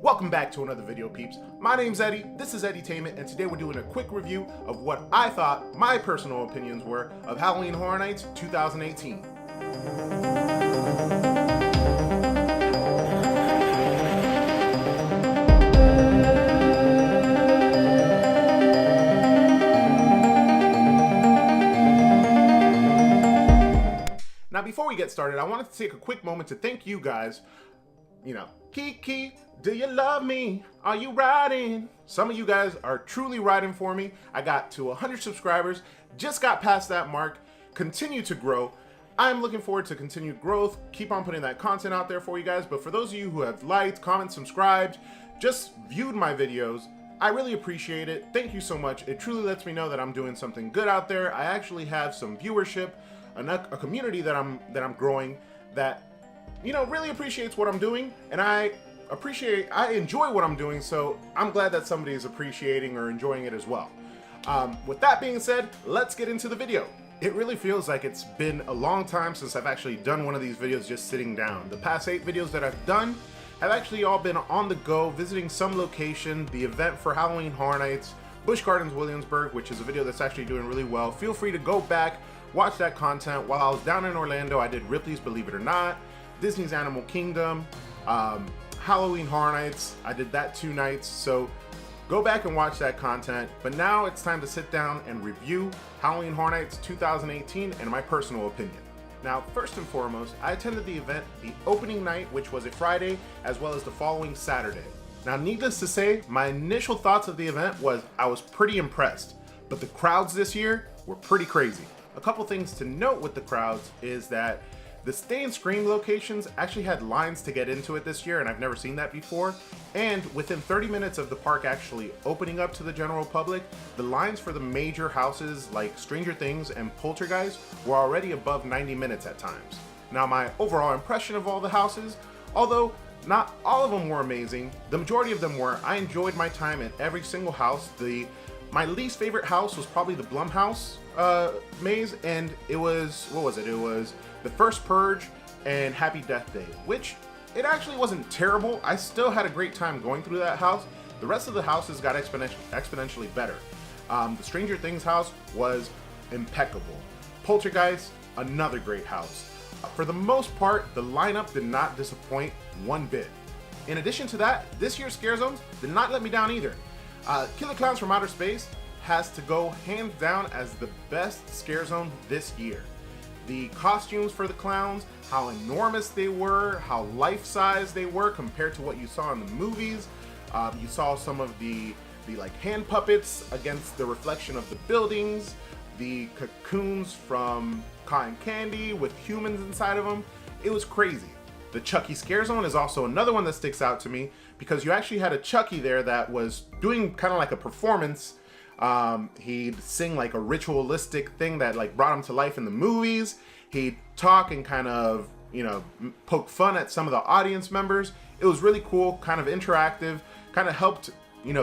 Welcome back to another video, peeps. My name's Eddie, this is Eddytainment, and today we're doing a quick review of what I thought my personal opinions were of Halloween Horror Nights 2018. Now, before we get started, I wanted to take a quick moment to thank you guys. Kiki, do you love me? Are you riding? Some of you guys are truly riding for me. I got to 100 subscribers, just got past that mark, continue to grow. I'm looking forward to continued growth, keep on putting that content out there for you guys. But for those of you who have liked, commented, subscribed, just viewed my videos, I really appreciate it. Thank you so much. It truly lets me know that I'm doing something good out there. I actually have some viewership, a community that I'm growing that really appreciates what I'm doing, and I enjoy what I'm doing, so I'm glad that somebody is appreciating or enjoying it as well. With that being said, let's get into the video. It really feels like it's been a long time since I've actually done one of these videos just sitting down. The past 8 videos that I've done have actually all been on the go, visiting some location, the event for Halloween Horror Nights, Busch Gardens, Williamsburg, which is a video that's actually doing really well. Feel free to go back, watch that content. While I was down in Orlando, I did Ripley's Believe It or Not, Disney's Animal Kingdom, Halloween Horror Nights. I did that 2 nights, so go back and watch that content. But now it's time to sit down and review Halloween Horror Nights 2018 and my personal opinion. Now, first and foremost, I attended the event the opening night, which was a Friday, as well as the following Saturday. Now, needless to say, my initial thoughts of the event was I was pretty impressed, but the crowds this year were pretty crazy. A couple things to note with the crowds is that the Stay and Scream locations actually had lines to get into it this year, and I've never seen that before. And within 30 minutes of the park actually opening up to the general public, the lines for the major houses like Stranger Things and Poltergeist were already above 90 minutes at times. Now, my overall impression of all the houses, although not all of them were amazing, the majority of them were. I enjoyed my time at every single house. My least favorite house was probably the Blumhouse maze, and it was, what was it? It was The First Purge and Happy Death Day, which it actually wasn't terrible. I still had a great time going through that house. The rest of the houses got exponentially better. The Stranger Things house was impeccable. Poltergeist, another great house. For the most part, the lineup did not disappoint one bit. In addition to that, this year's scare zones did not let me down either. Killer Clowns from Outer Space has to go hands down as the best scare zone this year. The costumes for the clowns, how enormous they were, how life-size they were compared to what you saw in the movies. You saw some of the like hand puppets against the reflection of the buildings, the cocoons from cotton candy with humans inside of them. It was crazy. The Chucky Scare Zone is also another one that sticks out to me because you actually had a Chucky there that was doing kind of like a performance. He'd sing like a ritualistic thing that like brought him to life in the movies. He'd talk and kind of, poke fun at some of the audience members. It was really cool, kind of interactive, kind of helped,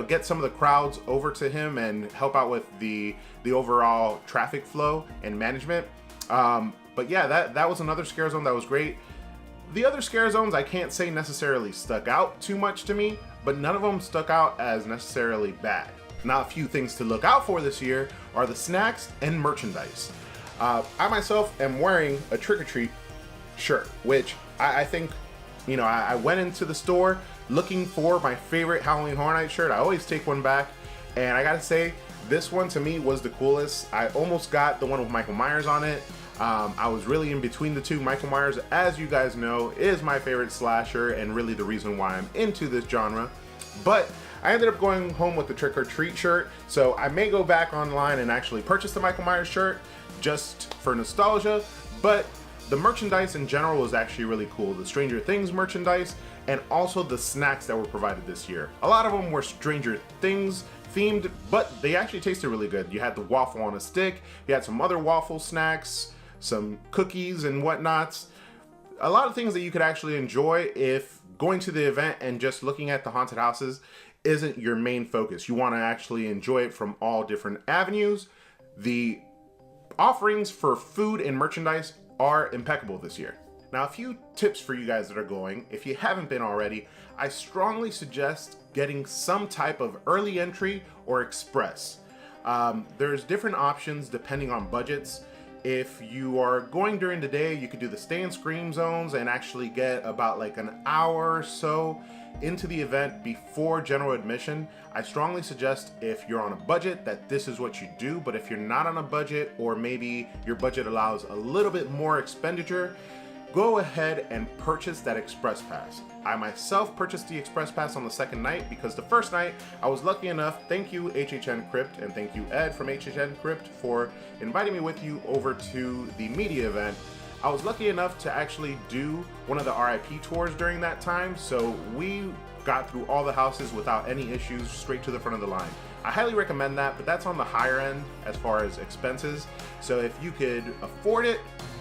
get some of the crowds over to him and help out with the overall traffic flow and management. But yeah, that was another scare zone that was great. The other scare zones I can't say necessarily stuck out too much to me, but none of them stuck out as necessarily bad. Now, a few things to look out for this year are the snacks and merchandise. I myself am wearing a trick-or-treat shirt, which I think, I went into the store looking for my favorite Halloween Horror Nights shirt. I always take one back, and I gotta say, this one to me was the coolest. I almost got the one with Michael Myers on it. I was really in between the two. Michael Myers, as you guys know, is my favorite slasher and really the reason why I'm into this genre. But I ended up going home with the Trick or Treat shirt, so I may go back online and actually purchase the Michael Myers shirt just for nostalgia. But the merchandise in general was actually really cool. The Stranger Things merchandise and also the snacks that were provided this year. A lot of them were Stranger Things themed, but they actually tasted really good. You had the waffle on a stick, you had some other waffle snacks, some cookies and whatnots. A lot of things that you could actually enjoy if going to the event and just looking at the haunted houses isn't your main focus. You want to actually enjoy it from all different avenues. The offerings for food and merchandise are impeccable this year. Now, a few tips for you guys that are going. If you haven't been already, I strongly suggest getting some type of early entry or express. There's different options depending on budgets. If you are going during the day, you could do the stay and scream zones and actually get about like an hour or so into the event before general admission. I strongly suggest, if you're on a budget, that this is what you do. But if you're not on a budget, or maybe your budget allows a little bit more expenditure, go ahead and purchase that express pass. I myself purchased the express pass on the second night because the first night I was lucky enough, thank you HHN Crypt, and thank you Ed from HHN Crypt for inviting me with you over to the media event. I was lucky enough to actually do one of the RIP tours during that time, so we got through all the houses without any issues, straight to the front of the line. I highly recommend that, but that's on the higher end as far as expenses. So if you could afford it,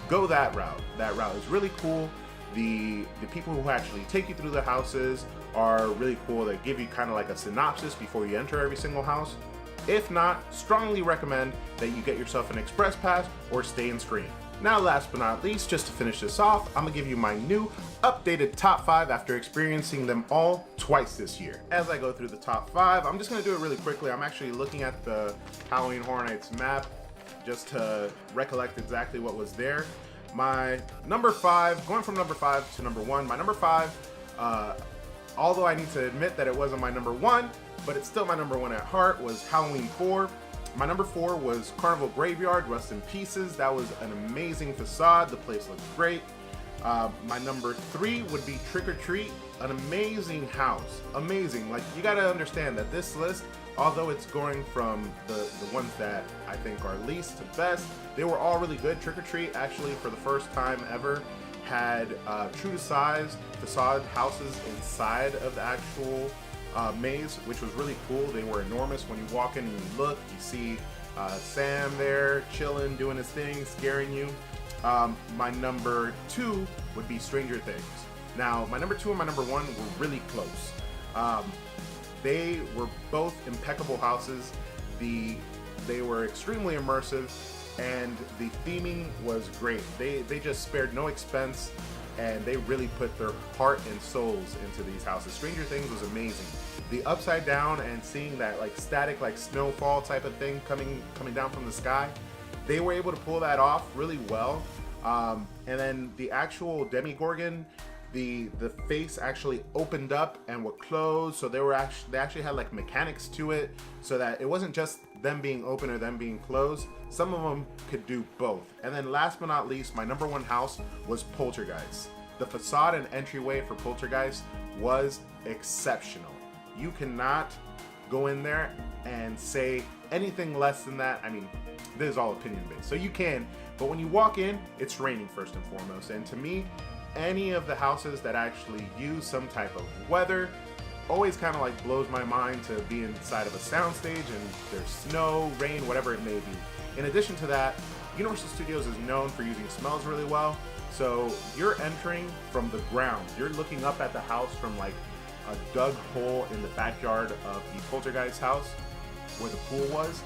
go that route. That route is really cool. The people who actually take you through the houses are really cool. They give you kind of like a synopsis before you enter every single house. If not, strongly recommend that you get yourself an express pass or stay and screen. Now, last but not least, just to finish this off, I'm gonna give you my new updated top 5 after experiencing them all twice this year. As I go through the top 5, I'm just gonna do it really quickly. I'm actually looking at the Halloween Horror Nights map just to recollect exactly what was there. My number 5, going from number 5 to number 1, my number 5, although I need to admit that it wasn't my number 1, but it's still my number 1 at heart, was Halloween 4. My number 4 was Carnival Graveyard, Rust in Pieces. That was an amazing facade. The place looked great. My number 3 would be Trick or Treat, an amazing house. Amazing. Like, you gotta understand that this list, although it's going from the ones that I think are least to best, they were all really good. Trick or Treat actually, for the first time ever, had true to size facade houses inside of the actual maze, which was really cool. They were enormous. When you walk in and you look, you see Sam there chilling, doing his thing, scaring you. My number 2 would be Stranger Things. Now, my number 2 and my number 1 were really close. They were both impeccable houses. They were extremely immersive, and the theming was great. They just spared no expense, and they really put their heart and souls into these houses. Stranger Things was amazing. The upside down and seeing that like static, like snowfall type of thing coming down from the sky, they were able to pull that off really well. And then the actual Demogorgon, the face actually opened up and were closed, so they actually had like mechanics to it, so that it wasn't just them being open or them being closed. Some of them could do both. And then last but not least, my number 1 house was Poltergeist. The facade and entryway for Poltergeist was exceptional. You cannot go in there and say anything less than that. I mean, this is all opinion based, so you can, but when you walk in, it's raining first and foremost. And to me, any of the houses that actually use some type of weather always kind of like blows my mind, to be inside of a soundstage and there's snow, rain, whatever it may be. In addition to that, Universal Studios is known for using smells really well. So you're entering from the ground. You're looking up at the house from like a dug hole in the backyard of the Poltergeist house where the pool was,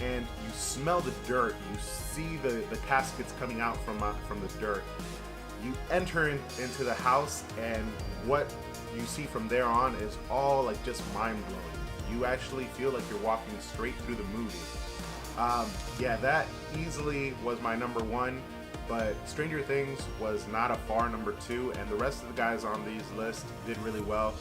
and you smell the dirt. You see the caskets coming out from the dirt. You enter into the house, and what you see from there on is all like just mind-blowing. You actually feel like you're walking straight through the movie. Yeah, that easily was my number 1, but Stranger Things was not a far number 2, and the rest of the guys on these lists did really well.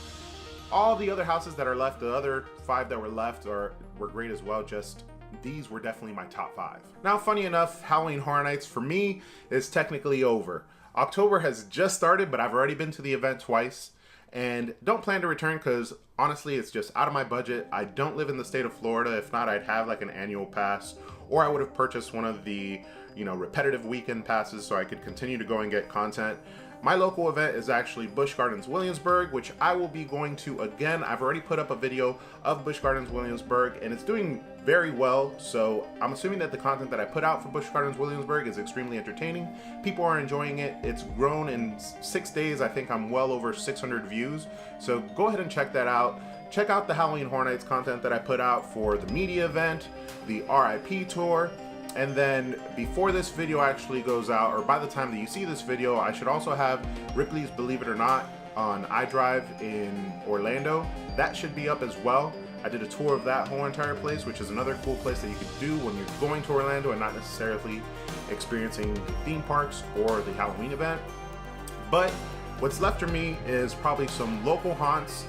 All the other houses that are left, the other 5 that were left, were great as well. Just these were definitely my top 5. Now, funny enough, Halloween Horror Nights for me is technically over. October has just started, but I've already been to the event twice, and don't plan to return because honestly, it's just out of my budget. I don't live in the state of Florida. If not, I'd have like an annual pass, or I would have purchased one of the, repetitive weekend passes so I could continue to go and get content. My local event is actually Busch Gardens Williamsburg, which I will be going to again. I've already put up a video of Busch Gardens Williamsburg, and it's doing very well, so I'm assuming that the content that I put out for Busch Gardens Williamsburg is extremely entertaining. People are enjoying it. It's grown in 6 days. I think I'm well over 600 views, so go ahead and check that out. Check out the Halloween Horror Nights content that I put out for the media event, the RIP tour, And then before this video actually goes out, or by the time that you see this video, I should also have Ripley's Believe It or Not on iDrive in Orlando. That should be up as well. I did a tour of that whole entire place, which is another cool place that you could do when you're going to Orlando and not necessarily experiencing the theme parks or the Halloween event. But what's left for me is probably some local haunts.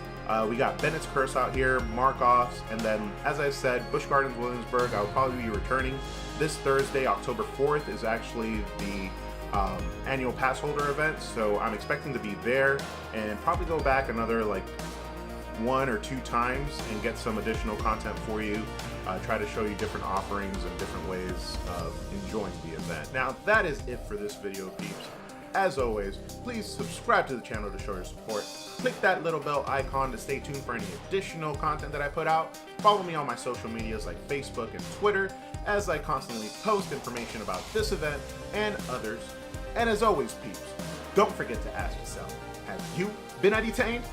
We got Bennett's Curse out here, Markoff's, and then, as I said, Busch Gardens, Williamsburg. I will probably be returning this Thursday, October 4th, is actually the annual pass holder event, so I'm expecting to be there and probably go back another like 1 or 2 times and get some additional content for you. Try to show you different offerings and different ways of enjoying the event. Now, that is it for this video, peeps. As always, please subscribe to the channel to show your support. Click that little bell icon to stay tuned for any additional content that I put out. Follow me on my social medias like Facebook and Twitter, as I constantly post information about this event and others. And as always, peeps, don't forget to ask yourself, have you been edutained?